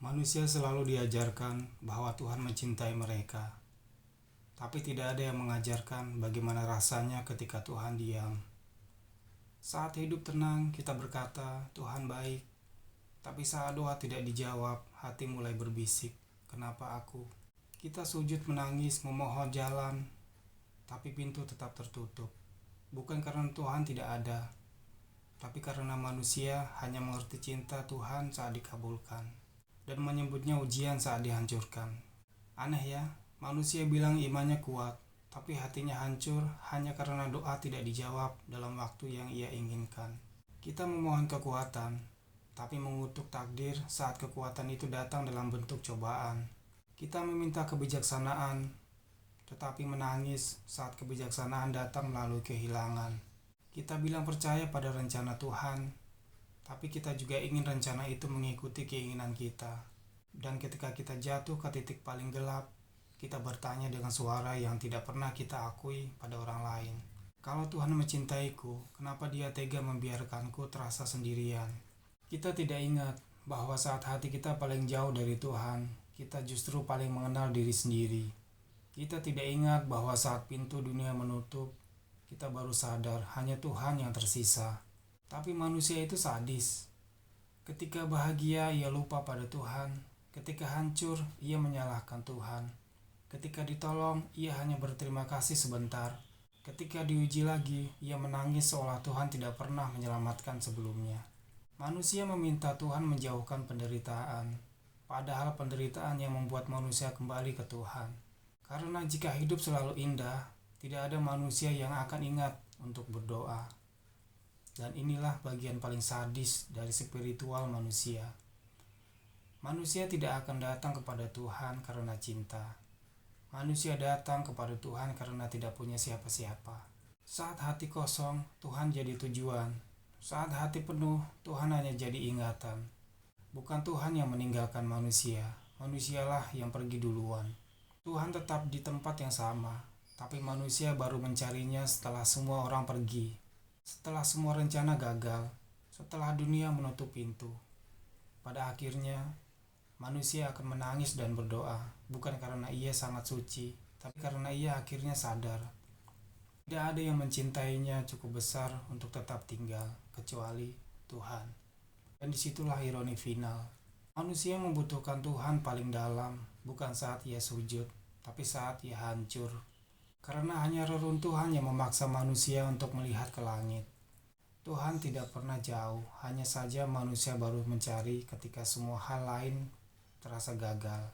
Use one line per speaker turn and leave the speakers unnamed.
Manusia selalu diajarkan bahwa Tuhan mencintai mereka, tapi tidak ada yang mengajarkan bagaimana rasanya ketika Tuhan diam. Saat hidup tenang, kita berkata, "Tuhan baik." Tapi saat doa tidak dijawab, hati mulai berbisik, "Kenapa aku?" Kita sujud menangis, memohon jalan, tapi pintu tetap tertutup. Bukan karena Tuhan tidak ada, tapi karena manusia hanya mengerti cinta Tuhan saat dikabulkan dan menyebutnya ujian saat dihancurkan. Aneh ya, manusia bilang imannya kuat, tapi hatinya hancur hanya karena doa tidak dijawab dalam waktu yang ia inginkan. Kita memohon kekuatan, tapi mengutuk takdir saat kekuatan itu datang dalam bentuk cobaan. Kita meminta kebijaksanaan, tetapi menangis saat kebijaksanaan datang melalui kehilangan. Kita bilang percaya pada rencana Tuhan, tapi kita juga ingin rencana itu mengikuti keinginan kita. Dan ketika kita jatuh ke titik paling gelap, kita bertanya dengan suara yang tidak pernah kita akui pada orang lain. Kalau Tuhan mencintaiku, kenapa Dia tega membiarkanku terasa sendirian? Kita tidak ingat bahwa saat hati kita paling jauh dari Tuhan, kita justru paling mengenal diri sendiri. Kita tidak ingat bahwa saat pintu dunia menutup, kita baru sadar hanya Tuhan yang tersisa. Tapi manusia itu sadis. Ketika bahagia, ia lupa pada Tuhan. Ketika hancur, ia menyalahkan Tuhan. Ketika ditolong, ia hanya berterima kasih sebentar. Ketika diuji lagi, ia menangis seolah Tuhan tidak pernah menyelamatkan sebelumnya. Manusia meminta Tuhan menjauhkan penderitaan, padahal penderitaan yang membuat manusia kembali ke Tuhan. Karena jika hidup selalu indah, tidak ada manusia yang akan ingat untuk berdoa. Dan inilah bagian paling sadis dari spiritual manusia. Manusia tidak akan datang kepada Tuhan karena cinta. Manusia datang kepada Tuhan karena tidak punya siapa-siapa. Saat hati kosong, Tuhan jadi tujuan. Saat hati penuh, Tuhan hanya jadi ingatan. Bukan Tuhan yang meninggalkan manusia, manusialah yang pergi duluan. Tuhan tetap di tempat yang sama, tapi manusia baru mencarinya setelah semua orang pergi. Setelah semua rencana gagal, setelah dunia menutup pintu. Pada akhirnya, manusia akan menangis dan berdoa, bukan karena ia sangat suci, tapi karena ia akhirnya sadar. Tidak ada yang mencintainya cukup besar untuk tetap tinggal, kecuali Tuhan. Dan disitulah ironi final. Manusia membutuhkan Tuhan paling dalam, bukan saat ia sujud, tapi saat ia hancur. Karena hanya reruntuhan yang memaksa manusia untuk melihat ke langit. Tuhan tidak pernah jauh, hanya saja manusia baru mencari ketika semua hal lain terasa gagal.